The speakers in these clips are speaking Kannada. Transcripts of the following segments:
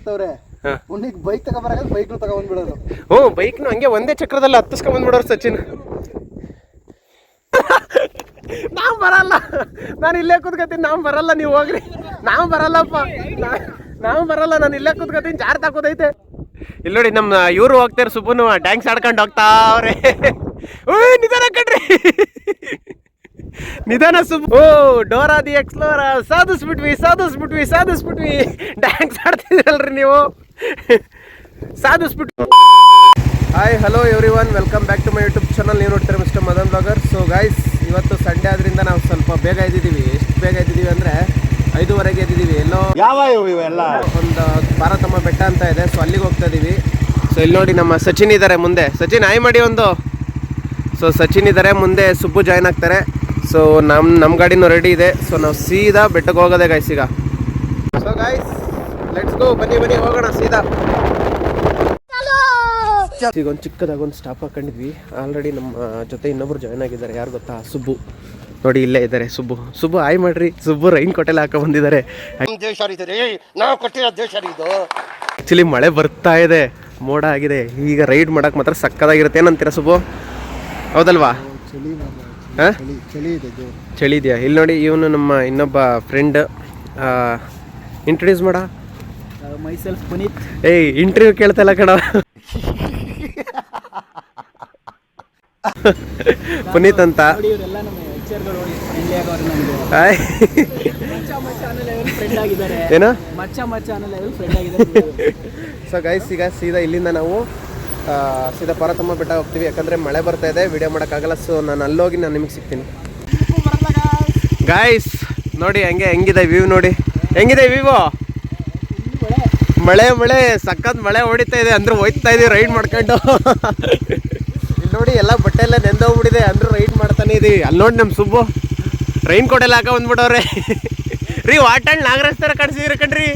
ಬರ್ತವ್ರೆ. Bike ತಗೊಂಡ್ಬರಾಗ bike ತಗೊಂಡ್ಬಿಡೋದು. ಬೈಕ್ನು ಹಂಗೆ ಒಂದೇ ಚಕ್ರದಲ್ಲಿ ಹತ್ತಿಸ್ಕೊಂಡ್ ಬಂದ್ಬಿಡೋರು ಸಚಿನ್. ನಾವು ಬರಲ್ಲ, ನಾನು ಇಲ್ಲೇ ಕೂತ್ಕೊತೀನಿ. ನಾವು ಬರಲ್ಲ, ನೀವು ಹೋಗ್ರಿ. ನಾವು ಬರಲ್ಲಪ್ಪ, ನಾವು ಬರಲ್ಲ, ನಾನು ಇಲ್ಲೇ ಕೂತ್ಕೊತೀನಿ. ಜಾರ್ ತಾಕೋದೈತೆ. ಇಲ್ಲಿ ನೋಡಿ ನಮ್ಮ ಇವರು ಹೋಗ್ತಾರೆ, ಸುಬ್ಬನು ಡ್ಯಾನ್ಸ್ ಆಡ್ಕೊಂಡು ಹೋಗ್ತಾವ್ರೆ. ನಿಧಾನ ಕಣ್ರಿ, ನಿಧಾನ ಸುಬ್ಬು. ಡೋರಾ ದಿ ಎಕ್ಸ್ಪ್ಲೋರರ್ ಸಾಧಿಸ್ಬಿಟ್ವಿ. ಡ್ಯಾನ್ಸ್ ಆಡ್ತಿದ್ರಲ್ರಿ ನೀವು, ಸಾಧಿಸ್ಬಿಟ್ವಿ. Hi hello everyone, welcome back to my YouTube channel. ನೀವು ನೋಡ್ತೀರಾ mister Madan blogger. So guys, ಇವತ್ತು ಸಂಡೇ ಆದ್ರಿಂದ ನಾವು ಸ್ವಲ್ಪ ಬೇಗ ಎದ್ದಿದ್ದೀವಿ. ಎಷ್ಟು ಬೇಗ ಎದ್ದಿದ್ದೀವಿ ಅಂದರೆ 5:30ಗೆ ಎದ್ದಿದ್ದೀವಿ. ಎಲ್ಲೋ ಇವೆಲ್ಲ ಒಂದು ಭಾರತಮ್ಮ ಬೆಟ್ಟ ಅಂತ ಇದೆ, ಸೊ ಅಲ್ಲಿಗೆ ಹೋಗ್ತಾ ಇದ್ದೀವಿ. ಸೊ ಇಲ್ಲಿ ನೋಡಿ ನಮ್ಮ ಸಚಿನ್ ಇದ್ದಾರೆ ಮುಂದೆ. ಸಚಿನ್ ಹಾಯ್ ಮಾಡಿ ಒಂದು. ಸೊ ಸಚಿನ್ ಇದ್ದಾರೆ ಮುಂದೆ, ಸುಬ್ಬು ಜಾಯ್ನ್ ಆಗ್ತಾರೆ. ಸೊ ನಮ್ಮ ಗಾಡಿನೂ ರೆಡಿ ಇದೆ. ಸೊ ನಾವು ಸೀದಾ ಬೆಟ್ಟಕ್ಕೆ ಹೋಗೋದೆ ಗೈಸ್ ಈಗ. ಸೊ ಗೈಸ್ ಲೆಟ್ಸ್ ಗೋ, ಬನ್ನಿ ಹೋಗೋಣ ಸೀದಾ. ಈಗ ಒಂದು ಚಿಕ್ಕದಾಗ ಒಂದು ಸ್ಟಾಪ್ ಹಾಕೊಂಡಿದ್ವಿ. ಆಲ್ರೆಡಿ ನಮ್ಮ ಜೊತೆ ಇನ್ನೊಬ್ರು ಜಾಯ್ನ್ ಆಗಿದ್ದಾರೆ. ಯಾರು ಗೊತ್ತಾ? ಸುಬ್ಬು. ನೋಡಿ ಇಲ್ಲೇ ಇದ್ದಾರೆ ಸುಬ್ಬು ಹಾಯ್ ಮಾಡ್ರಿ. ಸುಬ್ಬು ರೈನ್ ಕೋಟೆಲ್ಲ ಹಾಕೊ ಬಂದಿದ್ದಾರೆ. ಆ್ಯಕ್ಚುಲಿ ಮಳೆ ಬರ್ತಾ ಇದೆ, ಮೋಡ ಆಗಿದೆ. ಈಗ ರೈಡ್ ಮಾಡಕ್ಕೆ ಮಾತ್ರ ಸಕ್ಕದಾಗಿರುತ್ತೆ. ಏನಂತೀರಾ ಸುಬ್ಬು, ಹೌದಲ್ವಾ? ಚಳಿ ಇದೆಯಾ? ಇಲ್ಲಿ ನೋಡಿ, ಇವನು ನಮ್ಮ ಇನ್ನೊಬ್ಬ ಫ್ರೆಂಡ್. ಇಂಟ್ರೊಡ್ಯೂಸ್ ಮಾಡ. ಮೈಸೆಲ್ಫ್ ಪುನೀತ್. ಇಂಟರ್ವ್ಯೂ ಕೇಳ್ತಲ್ಲ ಕಣ. ಪುನೀತ್ ಅಂತ. ಏನು? ಸೊ ಗೈಸ್, ಈಗ ಸೀದಾ ಇಲ್ಲಿಂದ ನಾವು ಸೀದಾ ಪಾರ್ವತಮ್ಮ ಬೆಟ್ಟ ಹೋಗ್ತೀವಿ. ಯಾಕಂದರೆ ಮಳೆ ಬರ್ತಾ ಇದೆ, ವಿಡಿಯೋ ಮಾಡೋಕ್ಕಾಗಲ್ಲ. ಸೊ ನಾನು ಅಲ್ಲೋಗಿ ನಾನು ನಿಮಗೆ ಸಿಗ್ತೀನಿ. ಗೈಸ್ ನೋಡಿ ಹೆಂಗಿದೆ ವ್ಯೂ, ನೋಡಿ ಹೆಂಗಿದೆ ವ್ಯೂ. ಮಳೆ ಸಖತ್ ಮಳೆ ಹೊಡಿತಾ ಇದೆ. ಅಂದ್ರೆ ಹೋಯ್ತಾ ಇದೀವಿ ರೈಡ್ ಮಾಡ್ಕೊಂಡು. ಇಲ್ಲಿ ನೋಡಿ ಎಲ್ಲ ಬಟ್ಟೆ ಎಲ್ಲ ನೆಂದೋಗ್ಬಿಟ್ಟಿದೆ, ಅಂದ್ರೆ ರೈಡ್ ಮಾಡ್ತಾನೆ ಇದೀವಿ. ಅಲ್ಲಿ ನೋಡಿ ನಮ್ಮ ಸುಬ್ಬು ರೈನ್ ಕೋಟ್ ಎಲ್ಲ ಹಾಕ ಬಂದ್ಬಿಟ್ಟವ್ರೆ. ರೀ ವಾಟಂಡ್ ನಾಗರಾಜ್ ಥರ ಕಾಣಿಸ್ತಿದ್ದೀರ ಕಣ್ರಿ.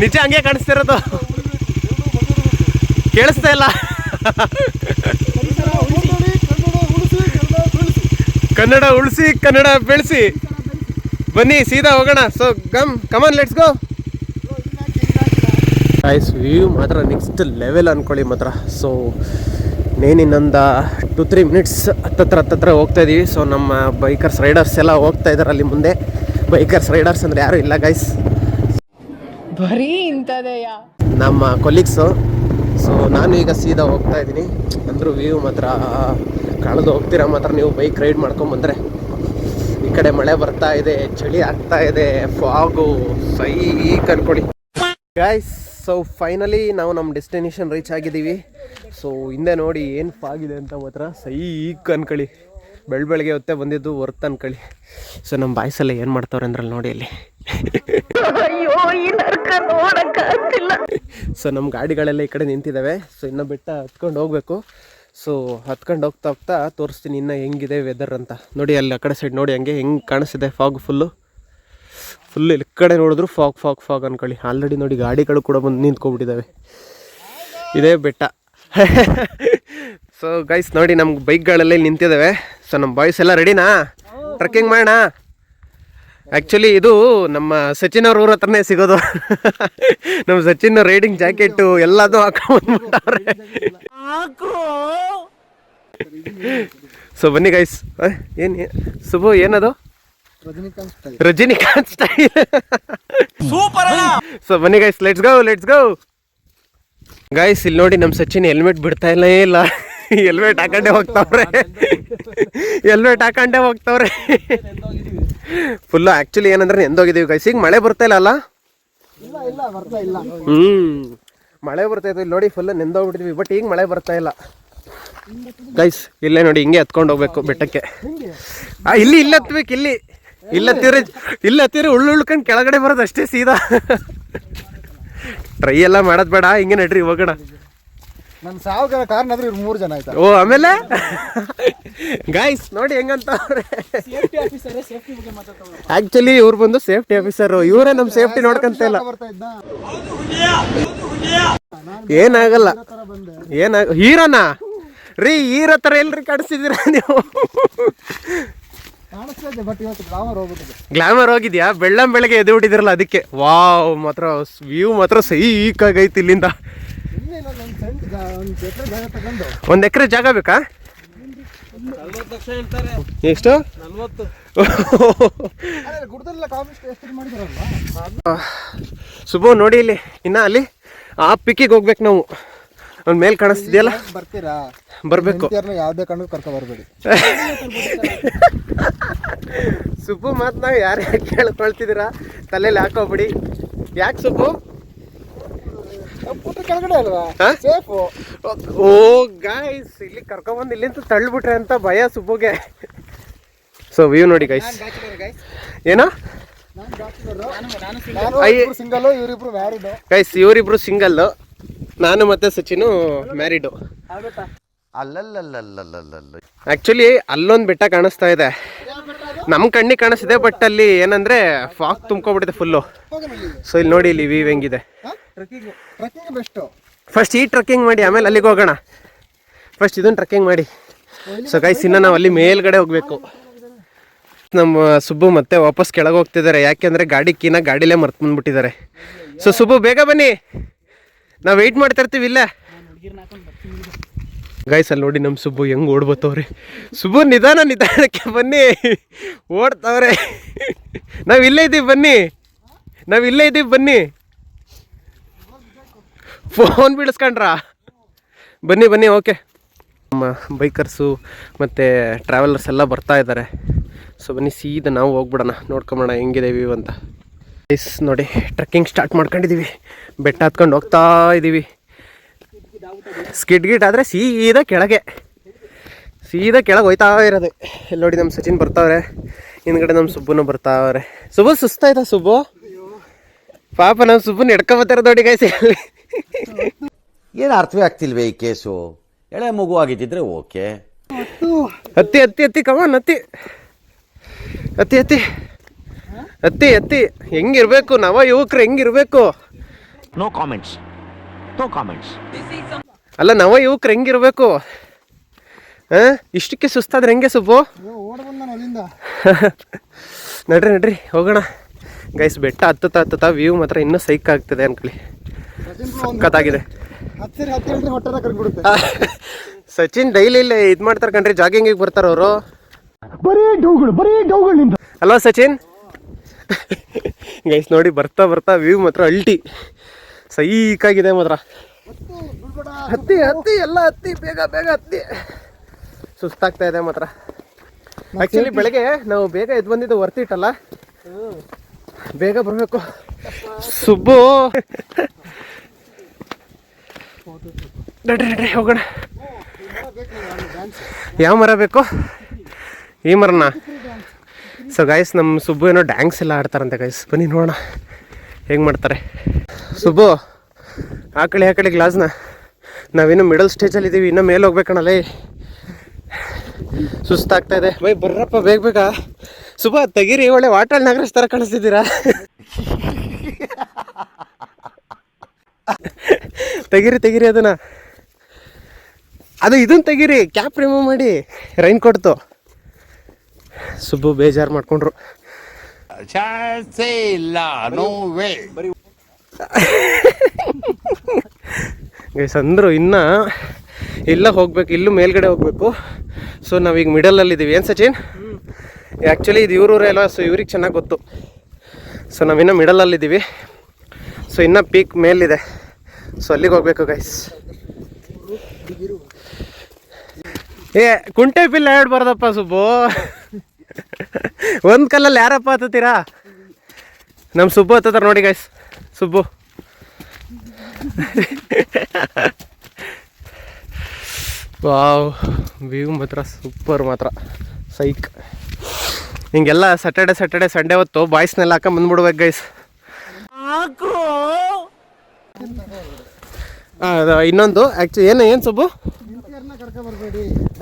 ನಿಜ ಹಂಗೆ ಕಾಣಿಸ್ತಿರೋದು, ಕೇಳಿಸ್ತಾ ಇಲ್ಲ. ಕನ್ನಡ ಉಳಿಸಿ, ಕನ್ನಡ ಬೆಳೆಸಿ. ಬನ್ನಿ ಸೀದಾ ಹೋಗೋಣ. So come on let's go. Guys view ಮಾತ್ರ ನೆಕ್ಸ್ಟ್ ಲೆವೆಲ್ ಅಂದ್ಕೊಳ್ಳಿ ಮಾತ್ರ. ಸೊ ಇನ್ನೊಂದು 2-3 ಮಿನಿಟ್ಸ್ ಹತ್ತತ್ರ ಹೋಗ್ತಾ ಇದೀವಿ. ಸೊ ನಮ್ಮ ಬೈಕರ್ಸ್ ರೈಡರ್ಸ್ ಎಲ್ಲ ಹೋಗ್ತಾ ಇದ್ದಾರೆ ಅಲ್ಲಿ ಮುಂದೆ. ಬೈಕರ್ಸ್ ರೈಡರ್ಸ್ ಅಂದರೆ ಯಾರು ಇಲ್ಲ ಗೈಸ್, ಬರೀ ಇಂಥದೆಯ ನಮ್ಮ ಕೊಲೀಗ್ಸು. ಸೊ ನಾನು ಈಗ ಸೀದಾ ಹೋಗ್ತಾ ಇದ್ದೀನಿ. ಅಂದರೂ ವ್ಯೂ ಮಾತ್ರ ಕಳೆದು ಹೋಗ್ತೀರಾ ಮಾತ್ರ ನೀವು ಬೈಕ್ ರೈಡ್ ಮಾಡ್ಕೊಂಬಂದರೆ. ಈ ಕಡೆ ಮಳೆ ಬರ್ತಾ ಇದೆ, ಚಳಿ ಆಗ್ತಾ ಇದೆ, ಫಾಗು ಸೈಕ್ ಅನ್ಕೊಡಿ ಗೈಸ್. ಸೊ ಫೈನಲಿ ನಾವು ನಮ್ಮ ಡೆಸ್ಟಿನೇಷನ್ ರೀಚ್ ಆಗಿದ್ದೀವಿ. ಸೊ ಹಿಂದೆ ನೋಡಿ ಏನು ಫಾಗಿದೆ ಅಂತ ಮಾತ್ರ ಸೈಕ್ ಅನ್ಕೊಳ್ಳಿ. ಬೆಳಗ್ಗೆ ಹೊತ್ತೆ ಬಂದಿದ್ದು ವರ್ತ್ ಅನ್ಕೊಳ್ಳಿ. ಸೊ ನಮ್ಮ ಬಾಯ್ಸೆಲ್ಲ ಏನು ಮಾಡ್ತಾವ್ರೆ ಅಂದ್ರಲ್ಲಿ ನೋಡಿ ಅಲ್ಲಿ. ಸೊ ನಮ್ಮ ಗಾಡಿಗಳೆಲ್ಲ ಈ ಕಡೆ ನಿಂತಿದ್ದಾವೆ. ಸೊ ಇನ್ನೂ ಬೆಟ್ಟ ಹತ್ಕೊಂಡು ಹೋಗ್ಬೇಕು. ಸೊ ಹತ್ಕೊಂಡು ಹೋಗ್ತಾ ತೋರಿಸ್ತೀನಿ ಇನ್ನೂ ಹೆಂಗಿದೆ ವೆದರ್ ಅಂತ. ನೋಡಿ ಅಲ್ಲಿ ಆ ಕಡೆ ಸೈಡ್ ನೋಡಿ ಹೆಂಗೆ ಕಾಣಿಸ್ತಿದೆ ಫಾಗ್. ಫುಲ್ಲು ಇಲ್ಲಿ ಕಡೆ ನೋಡಿದ್ರು ಫಾಗ್ ಅನ್ಕೊಳ್ಳಿ. ಆಲ್ರೆಡಿ ನೋಡಿ ಗಾಡಿಗಳು ಕೂಡ ಬಂದು ನಿಂತ್ಕೊಬಿಟ್ಟಿದ್ದಾವೆ. ಇದೇ ಬೆಟ್ಟ. ಸೊ ಗೈಸ್ ನೋಡಿ ನಮ್ಗೆ ಬೈಕ್ಗಳೆಲ್ಲ ನಿಂತಿದ್ದಾವೆ. ಸೊ ನಮ್ಮ ಬಾಯ್ಸ್ ಎಲ್ಲ ರೆಡಿನಾ ಟ್ರೆಕ್ಕಿಂಗ್ ಮಾಡೋಣ? ಆ್ಯಕ್ಚುಲಿ ಇದು ನಮ್ಮ ಸಚಿನ್ ಅವ್ರ ಊರ ಹತ್ರನೇ ಸಿಗೋದು. ನಮ್ಮ ಸಚಿನ್ ರೈಡಿಂಗ್ ಜಾಕೆಟು ಎಲ್ಲದೂ ಹಾಕೊಂಡ್ಬಿಟ್ಟವ್ರೆ. ಸೊ ಬನ್ನಿ ಗೈಸ್. ಏನು ಸುಬ್ಬು ಏನದು? ರಜನಿಕಾಂತ್ ಸ್ಟೈಲ್. ಸೂಪರ್. ಸೊ ಬನ್ನಿ ಗೈಸ್, ಲೆಟ್ಸ್ ಗೋ. ಗೈಸ್ ಇಲ್ಲಿ ನೋಡಿ ನಮ್ಮ ಸಚಿನ್ ಹೆಲ್ಮೆಟ್ ಬಿಡ್ತಾ ಇಲ್ಲ. ಹೆಲ್ಮೆಟ್ ಹಾಕೊಂಡೇ ಹೋಗ್ತಾವ್ರೆ. ಫುಲ್ಲು ಆ್ಯಕ್ಚುಲಿ ಏನಂದ್ರೆ ನೆಂದೋಗಿದ್ದೀವಿ ಗೈಸ್. ಈಗ ಮಳೆ ಬರ್ತಾ ಇಲ್ಲ ಅಲ್ಲ? ಮಳೆ ಬರ್ತಾ ಇತ್ತು. ಇಲ್ಲಿ ನೋಡಿ ಫುಲ್ಲು ನೆಂದೋಗ್ಬಿಟ್ಟಿದ್ವಿ. ಬಟ್ ಈಗ ಮಳೆ ಬರ್ತಾ ಇಲ್ಲ ಗೈಸ್. ಇಲ್ಲೇ ನೋಡಿ ಹಿಂಗೆ ಹತ್ಕೊಂಡು ಹೋಗ್ಬೇಕು ಬೆಟ್ಟಕ್ಕೆ. ಇಲ್ಲಿ ಹತ್ಬೇಕು. ಇಲ್ಲಿ ಹತ್ತಿರ ಉಳ್ಕೊಂಡು ಕೆಳಗಡೆ ಬರೋದು ಅಷ್ಟೇ ಸೀದಾ. ಟ್ರೈ ಎಲ್ಲ ಮಾಡೋದು ಬೇಡ, ಹಿಂಗೆ ನಡ್ರಿ ಹೋಗೋಣ. ನನ್ನ ಸಾವುಗಳ ಕಾರಣ 3 ಜನ ಆಯ್ತಾ. ಓ ಆಮೇಲೆ ಗಾಯ್ಸ್ ನೋಡಿ ಹೆಂಗಂತ. ಆಕ್ಚುಲಿ ಇವ್ರು ಬಂದು ಸೇಫ್ಟಿ ಆಫೀಸರ್, ಇವರೇ ನಮ್ಮ ಸೇಫ್ಟಿ ನೋಡ್ಕೊಂತ ಇಲ್ಲ. ಏನಾಗಲ್ಲ. ಹೀರೋನಾ ರೀ? ಹೀರೋ ಥರ ಎಲ್ರಿ ಕಾಣಿಸ್ತಿದ್ದೀರಾ ನೀವು? ಕಾಣಿಸ್ತಾ ಬಟ್ ಇವತ್ತು ಗ್ಲಾಮರ್ ಹೋಗ್ಬಿಟ್ಟಿದೆ. ಗ್ಲಾಮರ್ ಹೋಗಿದ್ಯಾ? ಬೆಳ್ಳಂಬೆಳಗ್ಗೆ ಎದ್ದು ಬಿಟ್ಟಿದ್ರಲ್ಲ ಅದಕ್ಕೆ. ವಾವ್, ಮಾತ್ರ ವ್ಯೂ ಮಾತ್ರ ಸೈಕಾಗೈತಿ ಇಲ್ಲಿಂದ. ಇನ್ನೇನು ಒಂದು ಸೆಂಟ್ ಒಂದು ಎಕರೆ ಜಾಗ ತಗೊಂಡು 1 ಎಕರೆ ಜಾಗ ಬೇಕಾ? 40 ಲಕ್ಷ ಹೇಳ್ತಾರೆ. ಎಷ್ಟು? 40. ಗುಡ್ದಲ್ಲ ಕಾಫಿ ಎಷ್ಟು ಮಾಡಿದಾರಲ್ವಾ. ಸುಬ್ಬು ನೋಡಿ ಇಲ್ಲಿ ಇನ್ನ ಅಲ್ಲಿ ಆ ಪಿಕ್ಕಿಗೆ ಹೋಗ್ಬೇಕು ನಾವು. ಅವ್ನ ಮೇಲೆ ಕಾಣಿಸ್ತಿದ್ಯಲ್ಲ, ಬರ್ತೀರಾ? ಬರ್ಬೇಕು. ಯಾವ್ದೇ ಕಣ್ಣು ಕರ್ಕೊ ಬರ್ಬೇಡಿ. ಸುಬ್ಬು ಮಾತು ನಾವು ಯಾರು ಕೇಳ್ಕೊಳ್ತಿದ್ದೀರಾ? ತಲೆಯಲ್ಲಿ ಹಾಕೋಬಿಡಿ. ಯಾಕೆ ಸುಬ್ಬು? ಕೆಳಗಡೆ ಅಲ್ವಾ ಹಾ? ಸೇಫು. ಓ ಗಾಯ್ಸ್, ಇಲ್ಲಿ ಕರ್ಕೊಂಬಂದು ಇಲ್ಲಿಂದ ತಳ್ಳಿಬಿಟ್ರೆ ಅಂತ ಭಯ ಸುಬ್ಬುಗೆ. ಸೊ ವ್ಯೂ ನೋಡಿ ಗೈಸ್. ಏನೋ ಸಿಂಗಲ್, ಇವರಿಬ್ರು ಮ್ಯಾರಿಡ್. ಗೈಸ್ ಇವರಿಬ್ರು ಸಿಂಗಲ್, ನಾನು ಮತ್ತೆ ಸಚಿನು ಮ್ಯಾರಿಡು. ಆಕ್ಚುಲಿ ಅಲ್ಲೊಂದು ಬೆಟ್ಟ ಕಾಣಿಸ್ತಾ ಇದೆ, ನಮ್ಮ ಕಣ್ಣಿಗೆ ಕಾಣಿಸ್ತಿದೆ. ಬಟ್ ಅಲ್ಲಿ ಏನಂದ್ರೆ ಫಾಗ್ ತುಂಬ್ಕೊಬಿಟ್ಟಿದೆ ಫುಲ್ಲು. ಸೊ ಇಲ್ಲಿ ನೋಡಿ, ಇಲ್ಲಿ ವ್ಯೂ ಹೆಂಗಿದೆ. ಫಸ್ಟ್ ಈ ಟ್ರೆಕ್ಕಿಂಗ್ ಮಾಡಿ, ಆಮೇಲೆ ಅಲ್ಲಿಗೆ ಹೋಗೋಣ. ಫಸ್ಟ್ ಇದನ್ನ ಟ್ರೆಕ್ಕಿಂಗ್ ಮಾಡಿ. ಸೊ ಗೈಸ್, ಇನ್ನು ನಾವು ಅಲ್ಲಿ ಮೇಲ್ಗಡೆ ಹೋಗ್ಬೇಕು. ನಮ್ಮ ಸುಬ್ಬು ಮತ್ತೆ ವಾಪಸ್ ಕೆಳಗೆ ಹೋಗ್ತಿದ್ದಾರೆ, ಯಾಕೆಂದ್ರೆ ಗಾಡಿ ಕೀನ ಗಾಡಿಲೇ ಮರ್ತು ಬಂದ್ಬಿಟ್ಟಿದ್ದಾರೆ. ಸೊ ಸುಬ್ಬು ಬೇಗ ಬನ್ನಿ, ನಾವು ವೆಯ್ಟ್ ಮಾಡ್ತಾ ಇರ್ತೀವಿ ಇಲ್ಲೇ. ಗೈಸ್ ಅಲ್ಲಿ ನೋಡಿ ನಮ್ಮ ಸುಬ್ಬು ಹೆಂಗೆ ಓಡ್ಬತ್ತವ್ರೆ. ಸುಬ್ಬು ನಿಧಾನಕ್ಕೆ ಬನ್ನಿ, ಓಡ್ತಾವ್ರೆ. ನಾವು ಇಲ್ಲೇ ಇದ್ದೀವಿ ಬನ್ನಿ. ಫೋನ್ ಬಿಡಿಸ್ಕೊಂಡ್ರಾ? ಬನ್ನಿ ಓಕೆ. ನಮ್ಮ ಬೈಕರ್ಸು ಮತ್ತು ಟ್ರಾವೆಲರ್ಸ್ ಎಲ್ಲ ಬರ್ತಾ ಇದ್ದಾರೆ. ಸೊ ಬನ್ನಿ ಸೀದಾ ನಾವು ಹೋಗ್ಬಿಡೋಣ, ನೋಡ್ಕೊಂಬೋಣ ಹೆಂಗಿದೆ ವ್ಯೂ ಅಂತ. ಗೈಸ್ ನೋಡಿ, ಟ್ರೆಕ್ಕಿಂಗ್ ಸ್ಟಾರ್ಟ್ ಮಾಡ್ಕೊಂಡಿದ್ದೀವಿ. ಬೆಟ್ಟ ಹತ್ಕೊಂಡು ಹೋಗ್ತಾ ಇದ್ದೀವಿ. ಸ್ಕಿಡ್ ಆದರೆ ಸೀದಾ ಕೆಳಗೆ ಹೋಯ್ತಾ ಇರೋದು. ಇಲ್ಲಿ ನೋಡಿ ನಮ್ಮ ಸಚಿನ್ ಬರ್ತಾವ್ರೆ, ಹಿಂದ್ಗಡೆ ನಮ್ಮ ಸುಬ್ಬುನು ಬರ್ತಾವ್ರೆ. ಸುಬ್ಬು ಸುಸ್ತಾಯ್ತಾ? ಸುಬ್ಬು ಪಾಪ ನಮ್ಮ ಸುಬ್ಬುನ ಎಡ್ಕೊಂಬತ್ತಾರೆ ನೋಡಿ ಗೈಸ್. ಏನು ಅರ್ಥವೇ ಆಗ್ತಿಲ್ವೇ ಈ ಕೇಸು? ಎಳೆ ಮಗು ಆಗಿದ್ದಿದ್ರೆ ಓಕೆ. ಹತ್ತಿ ಕಮಾನ್, ಹತ್ತಿ ಹೆಂಗಿರ್ಬೇಕು ನವ ಯುವಕರು, ಹೆಂಗಿರ್ಬೇಕು? No comments. ಅಲ್ಲ, ನವ ಯುವಕರು ಹೆಂಗಿರ್ಬೇಕು? ಇಷ್ಟಕ್ಕೆ ಸುಸ್ತಾದ್ರೆ ಹೆಂಗೆ ಸುಬ್ಬು? ನಡ್ರಿ ಹೋಗೋಣ ಗೈಸ್. ಬೆಟ್ಟ ಹತ್ತುತ್ತಾ ವ್ಯೂ ಮಾತ್ರ ಇನ್ನೂ ಸೈಕ್ ಆಗ್ತದೆ ಅನ್ಕೊಳ್ಳಿ, ಸಖತ್ತಾಗಿದೆ. ಸಚಿನ್ ಡೈಲಿ ಇಲ್ಲೇ ಇದು ಮಾಡ್ತಾರೆ ಕಣ್ರಿ, ಜಾಗಿಂಗಿಗೆ ಬರ್ತಾರ ಅವರು. ಬರೀ ಡೌಗಳು ಅಲ್ವಾ ಸಚಿನ್? ಗೈಸ್ ನೋಡಿ, ಬರ್ತಾ ವ್ಯೂ ಮಾತ್ರ ಅಲ್ಟಿ ಸೈಕಾಗಿದೆ ಮಾತ್ರ. ಹತ್ತಿ ಎಲ್ಲ ಹತ್ತಿ, ಬೇಗ ಹತ್ತಿ. ಸುಸ್ತಾಗ್ತಾ ಇದೆ ಮಾತ್ರ. ಆ್ಯಕ್ಚುಲಿ ಬೆಳಗ್ಗೆ ನಾವು ಬೇಗ ಎದ್ದು ಬಂದಿದ್ದು ವರ್ತಿಟ್ಟಲ್ಲ, ಬೇಗ ಬರಬೇಕು. ಸುಬ್ಬು ನಡ್ರಿ ಹೋಗೋಣ. ಯಾವ ಮರ ಬೇಕು? ಈ ಮರನ? ಸೊ ಗೈಸ್, ನಮ್ಮ ಸುಬ್ಬು ಏನೋ ಡ್ಯಾನ್ಸ್ ಎಲ್ಲ ಆಡ್ತಾರಂತೆ ಗೈಸ್. ಬನ್ನಿ ನೋಡೋಣ ಹೆಂಗೆ ಮಾಡ್ತಾರೆ. ಸುಬ್ಬು ಹಾಕಳಿ ಗ್ಲಾಸ್ನ. ನಾವಿನ್ನೂ ಮಿಡಲ್ ಸ್ಟೇಜಲ್ಲಿ ಇದ್ದೀವಿ, ಇನ್ನೂ ಮೇಲೆ ಹೋಗ್ಬೇಕಣ್ಣಲ್ಲೇ. ಸುಸ್ತಾಗ್ತಾ ಇದೆ. ಬೈ ಬರ್ರಪ್ಪ ಬೇಗ. ಸುಬ್ಬ ತೆಗೀರಿ, ಒಳ್ಳೆ ವಾಟರ್ ನಾಗರಾಜ್ ಥರ ಕಾಣಿಸ್ತಿದ್ದೀರಾ. ತೆಗೀರಿ ಅದನ್ನ. ಇದನ್ನ ತೆಗೀರಿ, ಕ್ಯಾಪ್ ರಿಮೂವ್ ಮಾಡಿ, ರೈನ್ ಕೊಡ್ತು. ಸುಬ್ಬು ಬೇಜಾರು ಮಾಡ್ಕೊಂಡ್ರು. ಗೈಸ್ ಅಂದರು ಇನ್ನು ಇಲ್ಲ ಹೋಗ್ಬೇಕು, ಇಲ್ಲೂ ಮೇಲ್ಗಡೆ ಹೋಗ್ಬೇಕು. ಸೊ ನಾವೀಗ ಮಿಡಲಲ್ಲಿದ್ದೀವಿ. ಏನು ಸಚಿನ್? ಆ್ಯಕ್ಚುಲಿ ಇದು ಇವ್ರೂರೇ ಅಲ್ಲ, ಸೊ ಇವ್ರಿಗೆ ಚೆನ್ನಾಗಿ ಗೊತ್ತು. ಸೊ ನಾವಿನ್ನೂ ಮಿಡಲಲ್ಲಿದ್ದೀವಿ. ಸೊ ಇನ್ನೂ ಪೀಕ್ ಮೇಲಿದೆ, ಸೊ ಅಲ್ಲಿಗೆ ಹೋಗ್ಬೇಕು ಗೈಸ್. ಕುಂಟೆ ಪಿಲ್ಲ ಹೇಳ್ಬಾರ್ದಪ್ಪ ಸುಬ್ಬು. ಒಂದು ಕಲ್ಲಲ್ಲಿ ಯಾರಪ್ಪ ಹತ್ತೀರಾ? ನಮ್ಮ ಸುಬ್ಬು ಹತ್ತಾರ ನೋಡಿ ಗೈಸ್. ಸುಬ್ಬು ವಾವ್, ವ್ಯೂ ಮಾತ್ರ ಸೂಪರ್, ಮಾತ್ರ ಸೈಕ್. ಹಿಂಗೆಲ್ಲ ಸ್ಯಾಟರ್ಡೆ ಸಂಡೇ ಹೊತ್ತು ಬಾಯ್ಸ್ನೆಲ್ಲ ಹಾಕ ಬಂದ್ಬಿಡ್ಬೇಕು ಗೈಸ್. ಇನ್ನೊಂದು ಆ್ಯಕ್ಚುಲಿ ಏನು ಸುಬ್ಬು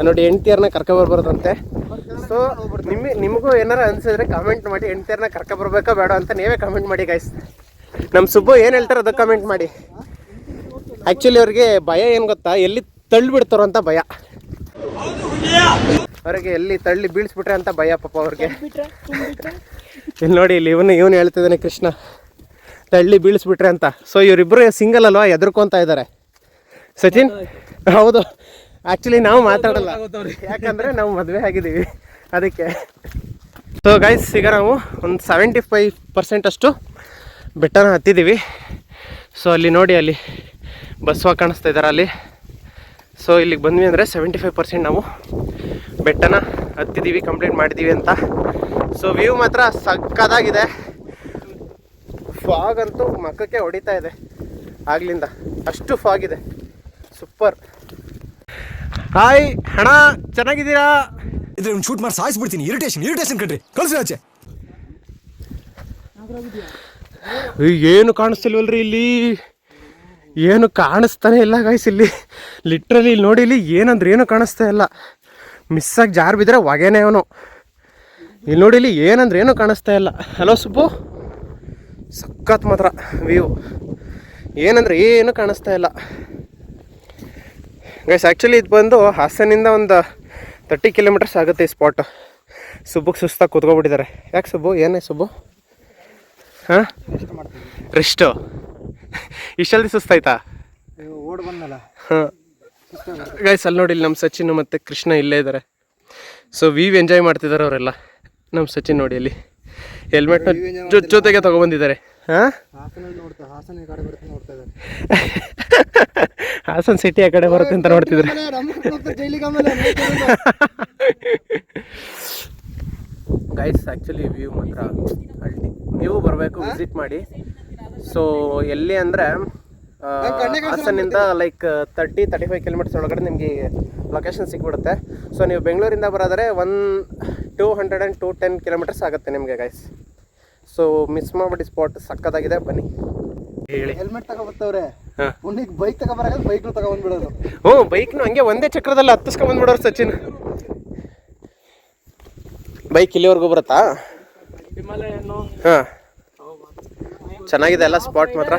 ನೋಡಿ, ಹೆಂಡ್ತಿಯರ್ನ ಕರ್ಕೊಬರ್ಬಾರ್ದಂತೆ. ಸೊ ನಿಮಗೂ ಏನಾರ ಅನ್ಸಿದ್ರೆ ಕಾಮೆಂಟ್ ಮಾಡಿ, ಹೆಂಡ್ತಿಯರ್ನ ಕರ್ಕೊಬರ್ಬೇಕಾ ಬೇಡ ಅಂತ ನೀವೇ ಕಾಮೆಂಟ್ ಮಾಡಿ ಗೈಸ್. ನಮ್ಮ ಸುಬ್ಬು ಏನು ಹೇಳ್ತಾರೆ ಅದು ಕಾಮೆಂಟ್ ಮಾಡಿ. ಆ್ಯಕ್ಚುಲಿ ಅವ್ರಿಗೆ ಭಯ ಏನು ಗೊತ್ತಾ? ಎಲ್ಲಿ ತಳ್ಳಿಬಿಡ್ತಾರೋ ಅಂತ ಭಯ. ಅವರಿಗೆ ಎಲ್ಲಿ ತಳ್ಳಿ ಬೀಳಿಸ್ಬಿಟ್ರೆ ಅಂತ ಭಯ ಪಾಪ ಅವ್ರಿಗೆ. ಇಲ್ಲಿ ನೋಡಿ, ಇಲ್ಲಿ ಇವನು ಹೇಳ್ತಿದ್ದಾನೆ ಕೃಷ್ಣ, ತಳ್ಳಿ ಬೀಳಿಸ್ಬಿಟ್ರೆ ಅಂತ. ಸೊ ಇವರಿಬ್ಬರು ಸಿಂಗಲ್ ಅಲ್ವಾ, ಎದುರ್ಕೊಂತ ಇದ್ದಾರೆ. ಸಚಿನ್, ಹೌದು, ಆ್ಯಕ್ಚುಲಿ ನಾವು ಮಾತಾಡಲ್ಲ, ಯಾಕಂದರೆ ನಾವು ಮದುವೆ ಆಗಿದ್ದೀವಿ ಅದಕ್ಕೆ. ಸೊ ಗೈಸ್, ಈಗ ನಾವು ಒಂದು 75% ಅಷ್ಟು ಬೆಟ್ಟನ ಹತ್ತಿದ್ದೀವಿ. ಸೊ ಅಲ್ಲಿ ನೋಡಿ, ಅಲ್ಲಿ ಬಸ್ವ ಕಾಣಿಸ್ತಾ ಇದ್ದಾರೆ ಅಲ್ಲಿ. ಸೊ ಇಲ್ಲಿಗೆ ಬಂದ್ವಿ ಅಂದರೆ 75% ನಾವು ಬೆಟ್ಟನ ಹತ್ತಿದ್ದೀವಿ, ಕಂಪ್ಲೀಟ್ ಮಾಡಿದ್ದೀವಿ ಅಂತ. ಸೊ ವ್ಯೂ ಮಾತ್ರ ಸಕ್ಕತ್ತಾಗಿದೆ. ಫಾಗ್ ಅಂತೂ ಮಕ್ಕಕ್ಕೆ ಹೊಡಿತಾ ಇದೆ ಆಗ್ಲಿಂದ, ಅಷ್ಟು ಫಾಗ್ ಇದೆ. ಸೂಪರ್. ಹಾಯ್ ಹಣ, ಚೆನ್ನಾಗಿದ್ದೀರಾ? ಇದ್ರೆ ಒಂದು ಶೂಟ್ ಮಾಡಿ ಸಾಯಿಸ್ಬಿಡ್ತೀನಿ. ಇರಿಟೇಷನ್ ಕಣ್ರಿ, ಕಳ್ಸಿ ಆಚೆ. ಏನು ಕಾಣಿಸ್ತಿಲ್ವಲ್ರಿ ಇಲ್ಲಿ, ಏನು ಕಾಣಿಸ್ತಾನೆ ಇಲ್ಲ ಗೈಸ್ ಇಲ್ಲಿ. ಲಿಟ್ರಲಿ ಇಲ್ಲಿ ನೋಡಿ, ಇಲ್ಲಿ ಏನಂದ್ರೆ ಏನು ಕಾಣಿಸ್ತಾ ಇಲ್ಲ. ಮಿಸ್ಸಾಗಿ ಜಾರು ಬಿದ್ದರೆ ಹೊಗೆನೇ ಅವನು. ಇಲ್ಲಿ ನೋಡಿ, ಇಲ್ಲಿ ಏನಂದ್ರೆ ಏನು ಕಾಣಿಸ್ತಾ ಇಲ್ಲ. ಹಲೋ ಸುಬ್ಬು, ಸಖತ್ ಮಾತ್ರ ವ್ಯೂ, ಏನಂದ್ರೆ ಏನು ಕಾಣಿಸ್ತಾ ಇಲ್ಲ ಗೈಸ್. ಆ್ಯಕ್ಚುಲಿ ಇದು ಬಂದು ಹಾಸನಿಂದ ಒಂದು 30 ಕಿಲೋಮೀಟರ್ಸ್ ಆಗುತ್ತೆ ಈ ಸ್ಪಾಟ್. ಸುಬ್ಬಗೆ ಸುಸ್ತಾಗಿ ಕೂತ್ಕೊಬಿಟ್ಟಿದ್ದಾರೆ. ಯಾಕೆ ಸುಬ್ಬು, ಏನೇ ಸುಬ್ಬು? ಹಾಂ, ರೆಸ್ಟು ಇಷ್ಟಲ್ದಿ ಸುಸ್ತಾಯ್ತಾ? ಓಡ್ ಬಂದಲ್ಲ. ಹಾಂ ಗೈಸ್, ಅಲ್ಲಿ ನೋಡಿ, ಇಲ್ಲಿ ನಮ್ಮ ಸಚಿನ್ ಮತ್ತು ಕೃಷ್ಣ ಇಲ್ಲೇ ಇದ್ದಾರೆ. ಸೊ ವ್ಯೂ ಎಂಜಾಯ್ ಮಾಡ್ತಿದ್ದಾರೆ ಅವರೆಲ್ಲ. ನಮ್ಮ ಸಚಿನ್ ನೋಡಿ ಅಲ್ಲಿ ಹೆಲ್ಮೆಟ್ನ ಜೊತೆಗೆ ತೊಗೊಬಂದಿದ್ದಾರೆ. ಹಾಂ, ಹಾಸನ ಸಿಟಿ ಆ ಕಡೆ ಬರುತ್ತೆ ಅಂತ ನೋಡ್ತಿದ್ದಾರೆ. ಗೈಸ್, ಆ್ಯಕ್ಚುಲಿ ವ್ಯೂ ಮಾತ್ರ ಅಲ್ಟಿ. ನೀವು ಬರಬೇಕು, ವಿಸಿಟ್ ಮಾಡಿ. ಸೊ ಎಲ್ಲಿ ಅಂದರೆ ಹಾಸನಿಂದ ಲೈಕ್ 30-35 ಕಿಲೋಮೀಟರ್ಸ್ ಒಳಗಡೆ ನಿಮಗೆ ಲೊಕೇಶನ್ ಸಿಕ್ಬಿಡುತ್ತೆ. ಸೊ ನೀವು ಬೆಂಗಳೂರಿಂದ ಬರೋದರೆ 210 ಕಿಲೋಮೀಟರ್ಸ್ ಆಗುತ್ತೆ ನಿಮಗೆ ಗೈಸ್. ಸೊ ಮಿಸ್ ಮಾಡ್ಬಿಟ್ಟು ಸ್ಪಾಟ್ ಸಕ್ಕತ್ತಾಗಿದೆ, ಬನ್ನಿ. ಹೇಳಿ. ಹೆಲ್ಮೆಟ್ ತಗೊಬರ್ತವ್ರೆ, ಉನ್ನಿಗೆ ಬೈಕ್ ತಗೊಬರಾಗ ಬೈಕ್ನು ತಗೊಬಂದ್ಬಿಡೋದು. ಹ್ಞೂ, ಬೈಕ್ನು ಹಂಗೆ ಒಂದೇ ಚಕ್ರದಲ್ಲಿ ಹತ್ತಿಸ್ಕೊಂಬಂದ್ಬಿಡೋರು ಸಚಿನ್. ಬೈಕ್ ಇಲ್ಲಿವರೆಗೂ ಬರುತ್ತಾ? ಹಾಂ, ಚೆನ್ನಾಗಿದೆ ಎಲ್ಲ ಸ್ಪಾಟ್ ಮಾತ್ರ.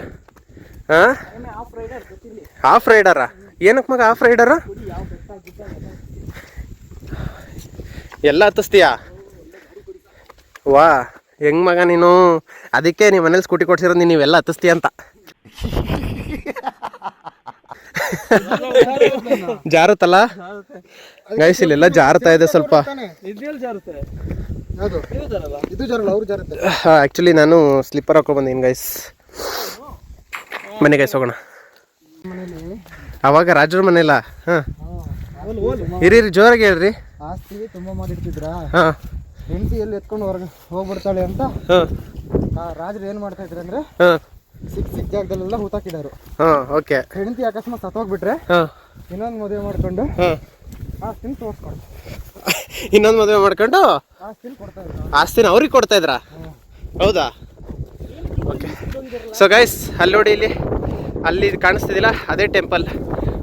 ಹಾಂ, ಹಾಫ್ ರೈಡರಾ? ಏನಕ್ಕೆ ಮಗ ಹಾಫ್ ರೈಡರ? ಎಲ್ಲ ಹತ್ತಿಸ್ತೀಯಾ? ವಾ, ಹೆಂಗ್ ಮಗ ನೀನು? ಅದಕ್ಕೆ ನೀವು ಮನೇಲಿ ಸ್ಕೂಟಿ ಕೊಡ್ಸಿರೋದು ನೀವೆಲ್ಲ ಹತ್ತಿಸ್ತೀಯ ಅಂತ. ಜಾರುತ್ತಲ್ಲ ಗೈಸ್, ಇಲ್ಲೆಲ್ಲ ಜಾರುತ್ತಾ ಇದೆ ಸ್ವಲ್ಪ. ಆ್ಯಕ್ಚುಲಿ ನಾನು ಸ್ಲಿಪ್ಪರ್ ಹಾಕೊಂಡ್ಬಂದೀನಿ ಗೈಸ್. ಮನೆ ಗೈಸ್ ಹೋಗೋಣ. ಅವಾಗ ರಾಜರ ಮನೆಯಲ್ಲ? ಹಾಂ, ಇರಿ ಜೋರಾಗಿ ಹೇಳ್ರಿ. ಆಸ್ತಿ ತುಂಬಾ ಮಾಡಿರ್ತಿದ್ರ, ಹಾಂ, ಹೆಂಡತಿ ಎಲ್ಲಿ ಎತ್ಕೊಂಡು ಹೊರಗೆ ಹೋಗ್ಬಿಡ್ತಾಳೆ ಅಂತ ರಾಜರು ಏನ್ ಮಾಡ್ತಾ ಇದ್ರು ಅಂದ್ರೆ ಸಿಕ್ ಜಾಗದಲ್ಲೆಲ್ಲ ಹೂತಾಕಿಡಾರು. ಓಕೆ. ಹೆಂಡತಿ ಅಕಸ್ಮಾತ್ ಸತ್ತೋಗ್ಬಿಟ್ರೆ ಇನ್ನೊಂದು ಮದುವೆ ಮಾಡ್ಕೊಂಡು ಆಸ್ತಿನ ತೋರ್ಸ್ಕೊಂಡು ಇನ್ನೊಂದು ಮದುವೆ ಮಾಡ್ಕೊಂಡು ಆಸ್ತಿನ ಕೊಡ್ತಾ ಇದ್ರು. ಆಸ್ತಿನ ಅವ್ರಿಗೆ ಕೊಡ್ತಾ ಇದ್ರಾ? ಹೌದಾ? ಓಕೆ. ಸೊ ಗೈಸ್, ಅಲ್ಲಿ ನೋಡಿ, ಇಲ್ಲಿ ಅಲ್ಲಿ ಕಾಣಿಸ್ತಿದ್ದಿಲ್ಲ, ಅದೇ ಟೆಂಪಲ್.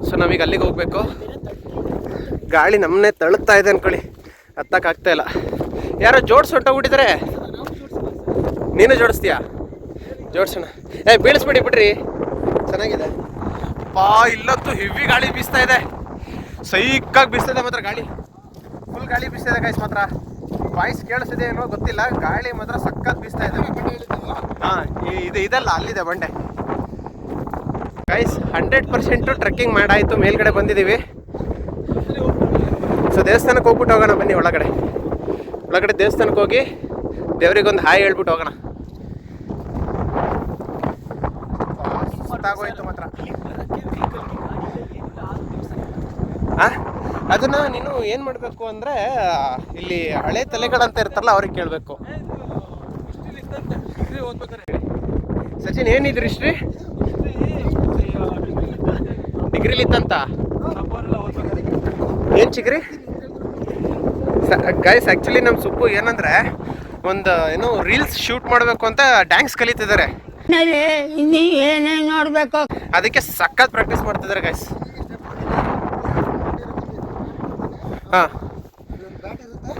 ಸೊ ನಾವೀಗ ಅಲ್ಲಿಗೆ ಹೋಗ್ಬೇಕು. ಗಾಳಿ ನಮ್ಮನ್ನೇ ತಳುತ್ತಾ ಇದೆ ಅನ್ಕೊಳ್ಳಿ, ಹತ್ತಕ್ಕಾಗ್ತಾ ಇಲ್ಲ. ಯಾರೋ ಹೊಂಟೋಗ್ಬಿಟ್ಟಿದ್ದಾರೆ. ನೀನು ಜೋಡಿಸ್ತೀಯಾ? ಜೋಡಿಸೋಣ. ಬೀಳಿಸ್ಬಿಡಿ ಬಿಡ್ರಿ, ಚೆನ್ನಾಗಿದೆ. ಇಲ್ಲಂತೂ ಹೆವಿ ಗಾಳಿ ಬೀಸ್ತಾ ಇದೆ, ಸೈಕಾಗಿ ಬೀಸ್ತಾ ಇದೆ ಮಾತ್ರ. ಗಾಳಿ ಫುಲ್ ಗಾಳಿ ಬೀಸ್ತಾ ಇದೆ ಗೈಸ್. ಮಾತ್ರ ವಾಯ್ಸ್ ಕೇಳಿಸ್ತಿದೆ ಏನೋ ಗೊತ್ತಿಲ್ಲ, ಗಾಳಿ ಮಾತ್ರ ಸಖತ್ ಬೀಸ್ತಾ ಇದೆ. ಹಾಂ, ಇದಲ್ಲ, ಅಲ್ಲಿದೆ ಬಂಡೆ ಗೈಸ್. 100% ಟ್ರೆಕ್ಕಿಂಗ್ ಮಾಡಾಯಿತು, ಮೇಲ್ಗಡೆ ಬಂದಿದ್ದೀವಿ. ಸೊ ದೇವಸ್ಥಾನಕ್ಕೆ ಹೋಗ್ಬಿಟ್ಟು ಹೋಗೋಣ ಬನ್ನಿ. ಒಳಗಡೆ ದೇವಸ್ಥಾನಕ್ಕೆ ಹೋಗಿ ದೇವರಿಗೊಂದು ಹಾಯ್ ಹೇಳ್ಬಿಟ್ಟು ಹೋಗೋಣ. ಆಗೋಯ್ತು ಮಾತ್ರ. ಅದನ್ನ ನೀನು ಏನು ಮಾಡಬೇಕು ಅಂದರೆ, ಇಲ್ಲಿ ಹಳೆ ತಲೆಗಳಂತ ಇರ್ತಾರಲ್ಲ ಅವ್ರಿಗೆ ಕೇಳಬೇಕು. ಸಚಿನ್, ಏನಿದ್ರಿ ಹಿಸ್ಟ್ರಿ? ಡಿಗ್ರಿಲಿತ್ತಂತ? ಏನು ಚಿಗ್ರಿ ಗೈಸ್? ಆ್ಯಕ್ಚುಲಿ ನಮ್ಮ ಸುಬ್ಬು ಏನಂದರೆ, ಒಂದು ಏನೋ ರೀಲ್ಸ್ ಶೂಟ್ ಮಾಡಬೇಕು ಅಂತ ಡ್ಯಾನ್ಸ್ ಕಲಿತಿದ್ದಾರೆ. ನೋಡ್ಬೇಕು, ಅದಕ್ಕೆ ಸಖತ್ ಪ್ರಾಕ್ಟೀಸ್ ಮಾಡ್ತಿದ್ದಾರೆ ಗೈಸ್. ಹಾಂ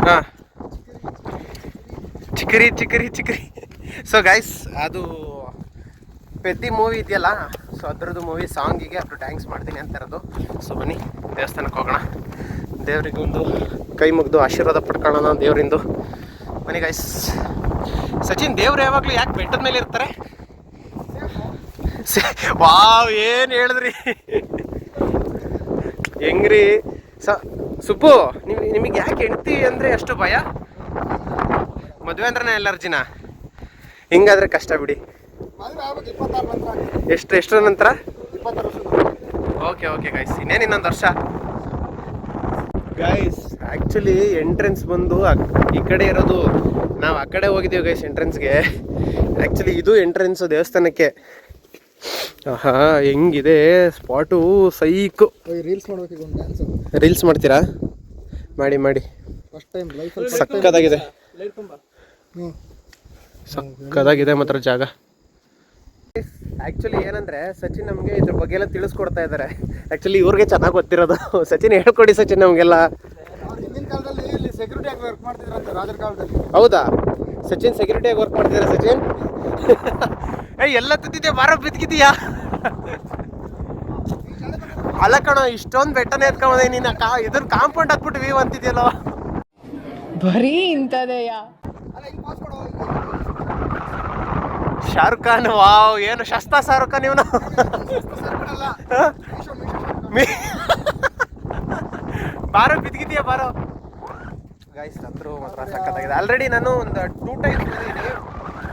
ಹಾಂ, ಚಿಕ್ಕರಿ. ಸೊ ಗೈಸ್, ಅದು ಪೆದ್ದಿ ಮೂವಿ ಇದೆಯಲ್ಲ, ಸೊ ಅದ್ರದ್ದು ಮೂವಿ ಸಾಂಗಿಗೆ ಅವರು ಡ್ಯಾನ್ಸ್ ಮಾಡ್ತೀನಿ ಅಂತ ಇರೋದು. ಸೊ ಬನ್ನಿ ದೇವಸ್ಥಾನಕ್ಕೆ ಹೋಗೋಣ. ದೇವರಿಗೆ ಒಂದು ಕೈ ಮುಗಿದು ಆಶೀರ್ವಾದ ಪಡ್ಕೊಳ್ಳೋಣ ದೇವರಿಂದು. ಬನ್ನಿ ಗೈಸ್. ಸಚಿನ್, ದೇವ್ರು ಯಾವಾಗಲೂ ಯಾಕೆ ಬೆಟ್ಟದ ಮೇಲೆ ಇರ್ತಾರೆ? ವಾವ್, ಏನು ಹೇಳಿದ್ರಿ ಹೆಂಗ್ರಿ ಸುಬ್ಬು, ನಿಮಗೆ ಯಾಕೆ ಹೆಂಡ್ತಿ ಅಂದರೆ ಅಷ್ಟು ಭಯ? ಮದುವೆ ಅಂದ್ರೆ ಎಲರ್ಜಿನ? ಹಿಂಗಾದ್ರೆ ಕಷ್ಟ ಬಿಡಿ. ಎಷ್ಟರ ನಂತರ? ಓಕೆ ಗೈಸ್, ಇನ್ನೊಂದು ವರ್ಷ. ಗೈಸ್ ಆ್ಯಕ್ಚುಲಿ ಎಂಟ್ರೆನ್ಸ್ ಬಂದು ಈ ಕಡೆ ಇರೋದು, ನಾವು ಆ ಕಡೆ ಹೋಗಿದ್ದೀವಿ ಗೈಸ್ ಎಂಟ್ರೆನ್ಸ್ಗೆ. ಆ್ಯಕ್ಚುಲಿ ಇದು ಎಂಟ್ರೆನ್ಸು ದೇವಸ್ಥಾನಕ್ಕೆ. ಆಹಾ, ಹೆಂಗಿದೆ ಸ್ಪಾಟು, ಸೈಕು. ರೀಲ್ಸ್ ಮಾಡ್ತೀರಾ? ಮಾಡಿ. ಸಕ್ಕದಾಗಿದೆ ಮಾತ್ರ ಜಾಗ. ಆ್ಯಕ್ಚುಲಿ ಏನಂದರೆ ಸಚಿನ್ ನಮಗೆ ಇದ್ರ ಬಗ್ಗೆ ಎಲ್ಲ ತಿಳಿಸ್ಕೊಡ್ತಾ ಇದ್ದಾರೆ. ಆ್ಯಕ್ಚುಲಿ ಇವ್ರಿಗೆ ಚೆನ್ನಾಗಿ ಗೊತ್ತಿರೋದು. ಸಚಿನ್ ಹೇಳ್ಕೊಡಿ ಸಚಿನ್ ನಮಗೆಲ್ಲ. ಹೌದಾ? ಸಚಿನ್ ಸೆಕ್ಯೂರಿಟಿಯಾಗಿ ವರ್ಕ್ ಮಾಡ್ತಿದ್ದಾರೆ. ಸಚಿನ್ ಎಲ್ಲ ತಿದ್ದಿದ್ಯಾ, ಬಾರ ಬಿದ್ದಿದ್ಯಾ? ಅಲ್ಲ ಕಣೋ, ಇಷ್ಟೊಂದು ಬೆಟ್ಟನೇ ಎತ್ಕೊಂಬಂದೆ ನೀನು. ಇದ್ರ ಕಾಂಪೌಂಡ್ ಹಾಕ್ಬಿಟ್ಟು ವ್ಯೂ ಅಂತಿದ್ಯಲ್ಲೋ. ಬರೀ ಇಂಥದೆಯ. ಶಾರುಖ್ ಖಾನ್, ವಾವ್, ಏನು ಶಸ್ತಾ ಶಾರುಖ್ ಖಾನ್ ಇವನು. ಬಾರೋ ಬಿದ್ದಿದ್ಯಾ, ಬಾರೋ. ಗೈಸ್ ಅಂದ್ರು ಮಾತ್ರ ಸಕ್ಕತ್ತಾಗಿದೆ. ಆಲ್ರೆಡಿ ನಾನು ಒಂದು 2 ಟೈಮ್ಸ್ ಬಂದಿದ್ದೀನಿ.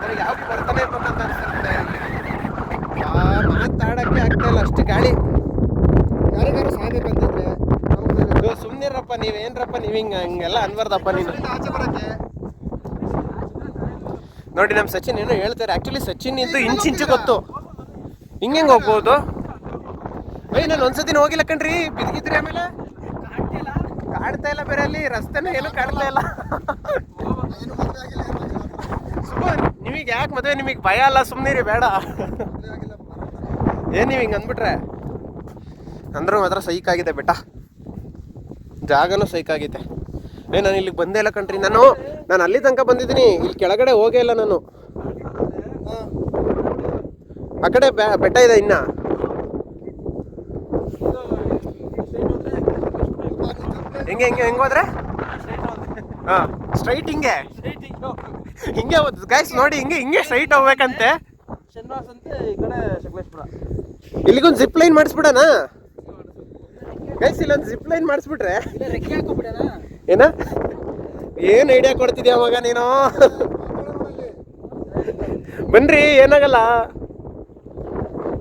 ನನಗೆ ಯಾವಾಗ ಬರ್ತಾನೆ ಇರ್ಬೇಕಂತ ಅನ್ಸುತ್ತೆ. ಮಾತಾಡಕ್ಕೆ ಆಗ್ತಾ ಇಲ್ಲ, ಅಷ್ಟು ಗಾಳಿ. ಯಾರಿಗಾರು ಸಾಯ್ಬೇಕಂತಿದ್ರೆ ಸುಮ್ಮನಿರಪ್ಪ, ನೀವೇನ್ರಪ್ಪ ನೀವು ಹಂಗೆಲ್ಲ ಅನ್ಬಾರ್ದಪ್ಪ ನೀನು. ನೋಡಿ ನಮ್ಮ ಸಚಿನ್ ಏನೋ ಹೇಳ್ತಾರೆ. ಆ್ಯಕ್ಚುಲಿ ಸಚಿನ್ ಇದ್ದು ಇಂಚು ಗೊತ್ತು, ಹಿಂಗೆ ಹೋಗ್ಬೋದು. ನಾನು ಒಂದ್ಸತಿನ ಹೋಗಿಲ್ಲ ಕಣ್ರಿ, ಬಿದ್ದಿದ್ರಿ. ಆಮೇಲೆ ಕಾಡ್ತಾ ಇಲ್ಲ ಬೇರೆ, ಅಲ್ಲಿ ರಸ್ತೆನ ಏನು ಕಾಡ್ತಾ ಇಲ್ಲ. ನಿಮಗೆ ಯಾಕೆ ಮದುವೆ? ನಿಮಗೆ ಭಯ ಅಲ್ಲ, ಸುಮ್ಮನಿರಿ, ಬೇಡ. ಏನು ನೀವು ಹಿಂಗೆ ಅಂದ್ಬಿಟ್ರೆ? ಅಂದ್ರೂ ಮಾತ್ರ ಸೈಕಾಗಿದೆ ಬೆಟ್ಟ, ಜಾಗನೂ ಸೈಕಾಗಿದೆ. ನಾನು ಇಲ್ಲಿಗೆ ಬಂದೇ ಇಲ್ಲ ಕಣ್ರಿ. ನಾನು ಅಲ್ಲಿ ತನಕ ಬಂದಿದ್ದೀನಿ, ಇಲ್ಲಿ ಕೆಳಗಡೆ ಹೋಗೇ ಇಲ್ಲ ನಾನು. ಆ ಕಡೆ ಬೆಟ್ಟ ಇದೆ ಇನ್ನ. ಹೆಂಗೆ ಹೋದ್ರೆ? ಹಾಂ, ಸ್ಟ್ರೈಟ್ ಹಿಂಗೆ ಗೈಸ್ ನೋಡಿ, ಹಿಂಗೆ ಸ್ಟ್ರೈಟ್ ಹೋಗ್ಬೇಕಂತೆ. ಇಲ್ಲಿಗೊಂದು ಜಿಪ್ ಲೈನ್ ಮಾಡಿಸ್ಬಿಡೋಣ ಗೈಸ್. ಇಲ್ಲೊಂದು ಜಿಪ್ ಲೈನ್ ಮಾಡಿಸ್ಬಿಟ್ರೆ ಏನು ಐಡಿಯಾ ಕೊಡ್ತಿದ್ಯಾ ಮಗ ನೀನು? ಬನ್ರಿ, ಏನಾಗಲ್ಲ,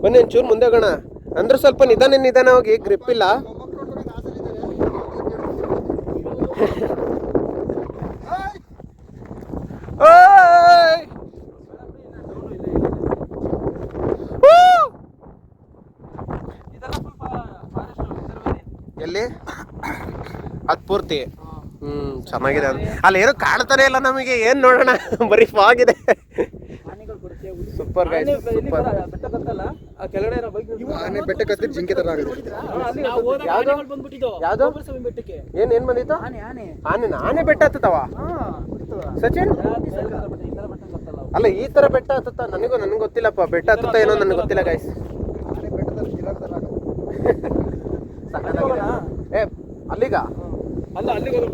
ಬನ್ನಿ ಒಂಚೂರು ಮುಂದೆ ಹೋಗೋಣ. ಅಂದ್ರೆ ಸ್ವಲ್ಪ ನಿಧಾನ ಹೋಗಿ, ಗ್ರಿಪ್ ಇಲ್ಲ. ಎಲ್ಲಿ ಅದು ಪೂರ್ತಿ ಚೆನ್ನಾಗಿದೆ. ಅಲ್ಲಿ ಏನೋ ಕಾಣ್ತಾನೆ ಇಲ್ಲ ನಮಗೆ. ಏನ್ ನೋಡೋಣ, ಬರೀ ಫಾಗ್ ಇದೆ. Super guys, super. ಬೆಟ್ಟಕ್ಕೆ ಜಿಂಕೆ ತರ ಆಗಿದೆ. ಯಾವ್ದು ಏನ್ ಬಂದಿತ್ತು? ಆನೆ ಬೆಟ್ಟ ಹತ್ತವ ಸಚಿನ್? ಅಲ್ಲ, ಈ ತರ ಬೆಟ್ಟ ಹತ್ತ? ನನಗೆ ಗೊತ್ತಿಲ್ಲಪ್ಪ. ಬೆಟ್ಟ ಹತ್ತ ಏನೋ ನನಗೆ ಗೊತ್ತಿಲ್ಲ ಗೈಸ್. ಅಲ್ಲಿಗ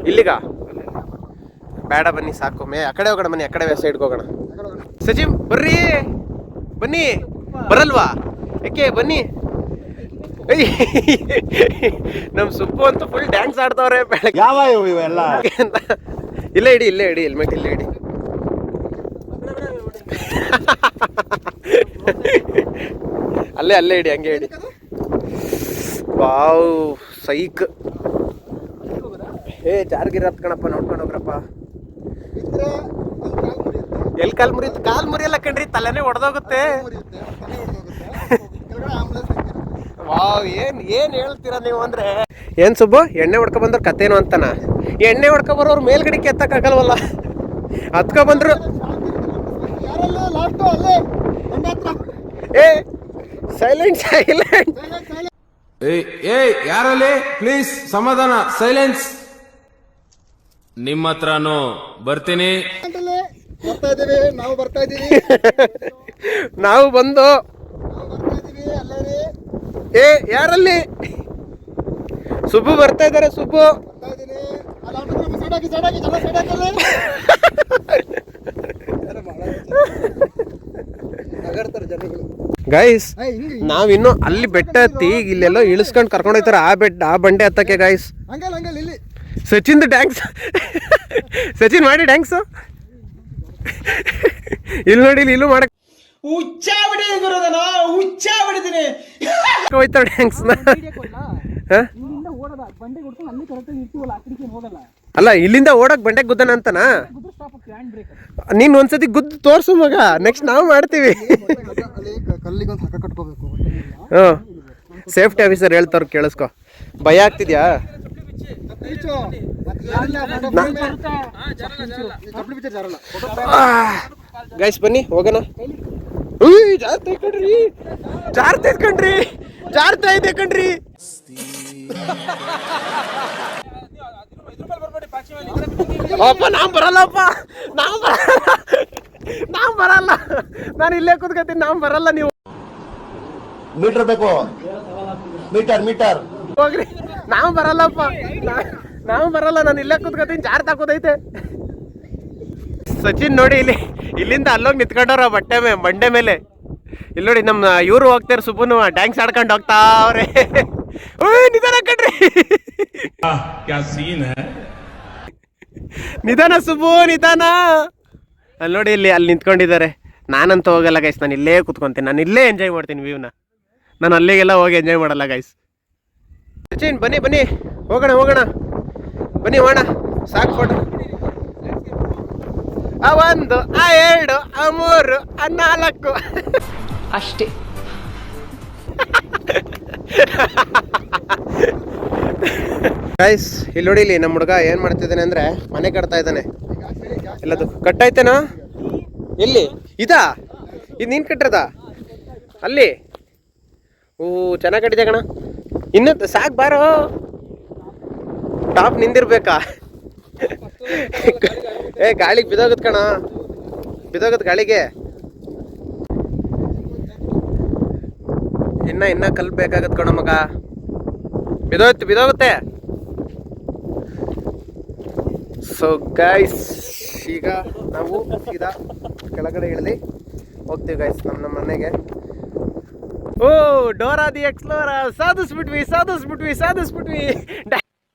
ಇಲ್ಲಿಗ ಬೇಡ, ಬನ್ನಿ ಸಾಕು. ಆ ಕಡೆ ಹೋಗೋಣ, ಬನ್ನಿ, ಆ ಕಡೆ ಸೈಡ್ಗೆ ಹೋಗೋಣ. ಸಚಿನ್ ಬರ್ರಿ, ಬನ್ನಿ. ಬರಲ್ವಾ? ಯಾಕೆ? ಬನ್ನಿ. ನಮ್ ಸುಪ್ಪು ಅಂತೂ ಫುಲ್ ಡ್ಯಾನ್ಸ್ ಆಡ್ತಾವ್ರೆ ಬೆಳಗ್ಗೆ. ಯಾವ ಇವೆಲ್ಲ? ಇಲ್ಲೇ ಇಡಿ ಹೆಲ್ಮೆಟ್ ಇಲ್ಲೇ ಇಡಿ. ಅಲ್ಲೇ ಇಡಿ, ಹಂಗೆ ಇಡಿ. ವಾವ್, ಸೈಕ್. ಜಾರ್ಗಿರ್ ಹತ್ಕಣಪ್ಪ, ನೋಡ್ಕೊಂಡು ಹೋಗ್ರಪ್ಪ. ಎಲ್ಲಿ ಕಾಲ್ ಮುರಿಯಲ್ಲ ಕಣ್ರಿ, ತಲೆನೇ ಒಡೆದೋಗುತ್ತೆ. ವಾವ್, ಏನ್ ಹೇಳ್ತೀರಾ ನೀವು ಅಂದ್ರೆ? ಏನ್ ಸುಬ್ಬು, ಎಣ್ಣೆ ಹೊಡ್ಕೊ ಬಂದ್ರ ಕತ್ತೇನು ಅಂತಾನ? ಎಣ್ಣೆ ಹೊಡ್ಕೊ ಬರೋರು ಮೇಲ್ಗಡೆಗೆ ಎತ್ತಕ್ಕಾಗಲ್ವಲ್ಲ, ಹತ್ಕೊ ಬಂದ್ರು. ಸೈಲೆಂಟ್. ಏಯ್ ಯಾರಲ್ಲಿ? ಪ್ಲೀಸ್ ಸಮಾಧಾನ, ಸೈಲೆನ್ಸ್. ನಿಮ್ಮ ಹತ್ರನು ಬರ್ತೀನಿ. ನಾವು ಬಂದು ಯಾರಲ್ಲಿ? ಸುಬ್ಬು ಬರ್ತಾ ಇದ್ದಾರೆ. ಸುಬ್ಬು ಹೋಗ್ತಾ ಇದೀನಿ. ಅಲ್ಲಿ ಆಟೋಗ್ರಾಫ್ ಸೈಡ್ ಹಾಕಿ ಜನ ಸೈಡ್ ಹಾಕಲ್ಲಿ. ನಗರ್ತಾರೆ ಜನಗಳು. ಗೈಸ್ ನಾವಿನ್ನು ಅಲ್ಲಿ ಬೆಟ್ಟ ಹತ್ತಿ ಇಲ್ಲೆಲ್ಲೋ ಇಳಿಸ್ಕೊಂಡು ಕರ್ಕೊಂಡು ಹೋಗ್ತಾರೆ ಆ ಬಂಡೆ ಹತ್ತಕ್ಕೆ ಗೈಸ್. ಹಂಗಲ್ಲ ಇಲ್ಲಿ ಸಚಿನ್ ಡ್ಯಾಂಕ್ಸ್ ಸಚಿನ್ ಮಾಡಿ ಡ್ಯಾಂಕ್ಸ್ ಇಲ್ಲಿ ನೋಡಿ ಇಲ್ಲೂ ಮಾಡಕ್ ಹೋಯ್ತಾವ ಡ್ಯಾಂಕ್ಸ್ನ. ಅಲ್ಲ ಇಲ್ಲಿಂದ ಓಡಕ್ ಬಂಡೆ ಗುದ್ದನ ಅಂತನಾ? ನೀನ್ ಒಂದ್ಸತಿ ಗುದ್ದು ತೋರ್ಸು ಮಗ, ನೆಕ್ಸ್ಟ್ ನಾವು ಮಾಡ್ತೀವಿ. ಕಲ್ಲಿಗೆ ಒಂದು ಹಗ್ಗ ಕಟ್ಕೋಬೇಕು. ಹ್ಞೂ ಸೇಫ್ಟಿ ಆಫೀಸರ್ ಹೇಳ್ತಾರ ಕೇಳಿಸ್ಕೊ. ಭಯ ಆಗ್ತಿದ್ಯಾ? ಗೈಸ್ ಬನ್ನಿ ಹೋಗೋಣ. ಜಾರ್ತಾ ಇದೆ ಕಣ್ರಿ. ಅಪ್ಪ ನಾವ್ ಬರಲ್ಲಪ್ಪ, ನಾವ್ ಬರಲ್ಲ. ನಾನು ಇಲ್ಲೇ ಕೂತ್ಕೊತೀನಿ, ನಾವ್ ಬರಲ್ಲ. ನೀವು ಮೀಟರ್ ಬೇಕು, ಮೀಟರ್ ಹೋಗ್ರಿ, ನಾವ್ ಬರಲ್ಲಪ್ಪ, ನಾವ್ ಬರಲ್ಲ. ನಾನು ಇಲ್ಲೇ ಕೂತ್ಕೊತೀನಿ, ಜಾರ್ ತಾಕೋದೈತೆ. ಸಚಿನ್ ನೋಡಿ ಇಲ್ಲಿಂದ ಅಲ್ಲೋಗಿ ನಿಂತ್ಕೊಂಡವ್ರ ಬಂಡೆ ಮೇಲೆ. ಇಲ್ಲಿ ನೋಡಿ ನಮ್ಮ ಇವ್ರು ಹೋಗ್ತಾರೆ, ಸುಬ್ಬನು ಡ್ಯಾಂಕ್ಸ್ ಆಡ್ಕೊಂಡು ಹೋಗ್ತಾ ಅವ್ರೆ. ನಿಧಾನ ಕಣ್ರಿ, ನಿಧಾನ ಸುಬ್ಬು ನಿಧಾನ. ಅಲ್ಲಿ ನೋಡಿ ಅಲ್ಲಿ ನಿಂತ್ಕೊಂಡಿದ್ದಾರೆ. ನಾನಂತೂ ಹೋಗಲ್ಲ ಗೈಸ್, ನಾನು ಇಲ್ಲೇ ಕೂತ್ಕೊಂತೀನಿ, ನಾನು ಇಲ್ಲೇ ಎಂಜಾಯ್ ಮಾಡ್ತೀನಿ ವ್ಯೂನ. ನಾನು ಅಲ್ಲಿಗೆಲ್ಲ ಹೋಗಿ ಎಂಜಾಯ್ ಮಾಡಲ್ಲ ಗೈಸ್. ಸಚಿನ್ ಬನ್ನಿ ಹೋಗೋಣ ಬನ್ನಿ ಹೋಗೋಣ. ಸಾಕು ಫೋಟೋ. ಆ 1 ಆ 2 ಆ 3 ಆ 4 ಅಷ್ಟೇ. ಗೈಸ್ ಇಲ್ಲಿ ನೋಡಿ, ಇಲ್ಲಿ ನಮ್ಮ ಹುಡುಗ ಏನು ಮಾಡ್ತಿದ್ದಾನೆ ಅಂದರೆ ಮನೆ ಕಟ್ತಾ ಇದ್ದಾನೆ. ಎಲ್ಲದು ಕಟ್ಟಾಯ್ತೇನೋ? ಎಲ್ಲಿ ಇದಾ? ಇದು ನೀನು ಕಟ್ಟಿರದ ಅಲ್ಲಿ? ಓ ಚೆನ್ನಾಗಿ ಕಟ್ಟಿದೆ ಕಣ. ಇನ್ನು ಸಾಕು ಬಾರೋ, ಟಾಪ್ ನಿಂದಿರ್ಬೇಕಾ? ಗಾಳಿಗೆ ಬಿದೋಗತ್ ಕಣ, ಬಿದೋಗತ್ ಗಾಳಿಗೆ. ಇನ್ನ ಕಲ್ಬೇಕಾಗತ್ ಕಣ ಮಗ, ಬಿದೋಗುತ್ತೆ. ಸೊ ಗೈಸ್ ಈಗ ನಾವು ಸೀದಾ ಕೆಳಗಡೆ ಇಳಿದು ಹೋಗ್ತೀವಿ ಗೈಸ್ ನಮ್ಮ ಮನೆಗೆ. ಓ ಡೋರಾ ದಿ ಎಕ್ಸ್ಪ್ಲೋರರ್ ಸಾಧಿಸ್ಬಿಟ್ವಿ.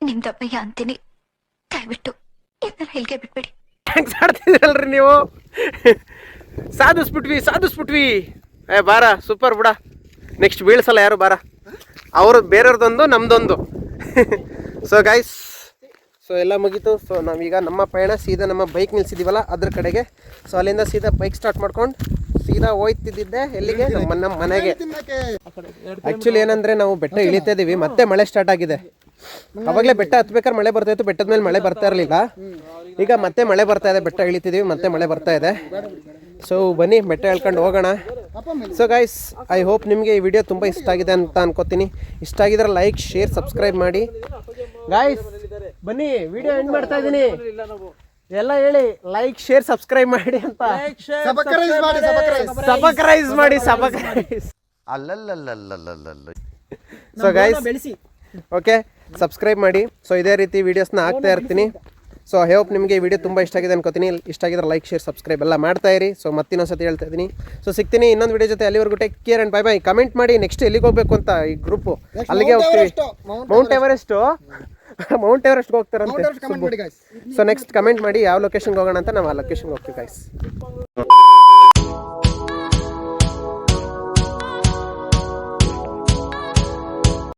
ನಿಮ್ದಪ್ಪಯ್ಯ ಅಂತೀನಿ, ದಯವಿಟ್ಟು ಇದನ್ನ ಇಲ್ಲಿಗೆ ಬಿಟ್ಬಿಡಿ. ಥ್ಯಾಂಕ್ಸ್ ಆಡ್ತಿದ್ರಲ್ರಿ ನೀವು. ಸಾಧಿಸ್ಬಿಟ್ವಿ. ಬಾರ ಸೂಪರ್ ಬಿಡ. ನೆಕ್ಸ್ಟ್ ಬೀಳ್ಸಲ್ಲ ಯಾರು, ಬಾರ. ಅವರು ಬೇರೆಯವ್ರದೊಂದು ನಮ್ದೊಂದು. ಸೊ ಗೈಸ್ ಎಲ್ಲ ಮುಗೀತು. ಸೊ ನಾವೀಗ ನಮ್ಮ ಪಯಣ ಸೀದಾ ನಮ್ಮ ಬೈಕ್ ನಿಲ್ಸಿದೀವಲ್ಲ ಅದ್ರ ಕಡೆಗೆ. ಸೊ ಅಲ್ಲಿಂದ ಸೀದಾ ಬೈಕ್ ಸ್ಟಾರ್ಟ್ ಮಾಡ್ಕೊಂಡು ಸೀದಾ ಹೋಯ್ತಿದ್ದೆ ಎಲ್ಲಿಗೆ, ನಮ್ಮ ಮನೆಗೆ. ಆ್ಯಕ್ಚುಲಿ ಏನಂದರೆ ನಾವು ಬೆಟ್ಟ ಇಳಿತಾ ಇದ್ದೀವಿ, ಮತ್ತೆ ಮಳೆ ಸ್ಟಾರ್ಟ್ ಆಗಿದೆ. ಅವಾಗಲೇ ಬೆಟ್ಟ ಹತ್ಬೇಕಾದ್ರೆ ಮಳೆ ಬರ್ತಾ ಇತ್ತು, ಬೆಟ್ಟದ ಮೇಲೆ ಮಳೆ ಬರ್ತಾ ಇರಲಿಲ್ಲ. ಈಗ ಮತ್ತೆ ಮಳೆ ಬರ್ತಾ ಇದೆ, ಬೆಟ್ಟ ಇಳಿತಿದ್ದೀವಿ, ಮತ್ತೆ ಮಳೆ ಬರ್ತಾ ಇದೆ. ಸೊ ಬನ್ನಿ ಬೆಟ್ಟ ಹೇಳ್ಕೊಂಡು ಹೋಗೋಣ. ಸೊ ಗೈಸ್ ಐ ಹೋಪ್ ನಿಮಗೆ ಈ ವಿಡಿಯೋ ತುಂಬ ಇಷ್ಟ ಆಗಿದೆ ಅಂತ ಅನ್ಕೋತೀನಿ. ಇಷ್ಟ ಆಗಿದ್ರೆ ಲೈಕ್ ಶೇರ್ ಸಬ್ಸ್ಕ್ರೈಬ್ ಮಾಡಿ ಗೈಸ್. ಬನ್ನಿ ವಿಡಿಯೋ ಎಂಡ್ ಮಾಡ್ತಾ ಇದ್ದೀನಿ, ಎಲ್ಲ ಹೇಳಿ ಲೈಕ್ ಶೇರ್ ಸಬ್ಸ್ಕ್ರೈಬ್ ಮಾಡಿ ಅಂತ. ಸಬ್ಸ್ಕ್ರೈಬ್ ಮಾಡಿ. ಸೊ ಗೈಸ್ ಓಕೆ ಸಬ್ಸ್ಕ್ರೈಬ್ ಮಾಡಿ. ಸೊ ಇದೇ ರೀತಿ ವೀಡಿಯೋಸ್ನ ಹಾಕ್ತಾ ಇರ್ತೀನಿ. ಸೊ ಐ ಹೋಪ್ ನಿಮಗೆ ಈ ವಿಡಿಯೋ ತುಂಬ ಇಷ್ಟ ಆಗಿದೆ ಅನ್ಕೋತೀನಿ. ಇಷ್ಟ ಆಗಿದ್ರೆ ಲೈಕ್ ಶೇರ್ ಸಬ್ಸ್ಕ್ರೈಬ್ ಎಲ್ಲ ಮಾಡ್ತಾ ಇರಿ. ಸೊ ಮತ್ತಿನ್ನೊಂದ್ಸತಿ ಹೇಳ್ತಾ ಇದ್ದೀನಿ. ಸೊ ಸಿಗ್ತೀನಿ ಇನ್ನೊಂದು ವಿಡಿಯೋ ಜೊತೆ. ಅಲ್ಲಿವರೆಗೂ take care and by. Comment ಮಾಡಿ ನೆಕ್ಸ್ಟ್ ಎಲ್ಲಿಗೆ ಹೋಗ್ಬೇಕು ಅಂತ. ಈ ಗ್ರೂಪು ಅಲ್ಲಿಗೆ ಹೋಗ್ತೀವಿ. ಮೌಂಟ್ ಎವರೆಸ್ಟ್ಗೆ ಹೋಗ್ತಾರಂತೆ. ಸೊ ನೆಕ್ಸ್ಟ್ ಕಮೆಂಟ್ ಮಾಡಿ ಯಾವ ಲೊಕೇಶನ್ಗೆ ಹೋಗೋಣ ಅಂತ. ನಾವು ಆ ಲೊಕೇಶನ್ಗೆ ಹೋಗ್ತೀವಿ ಗೈಸ್.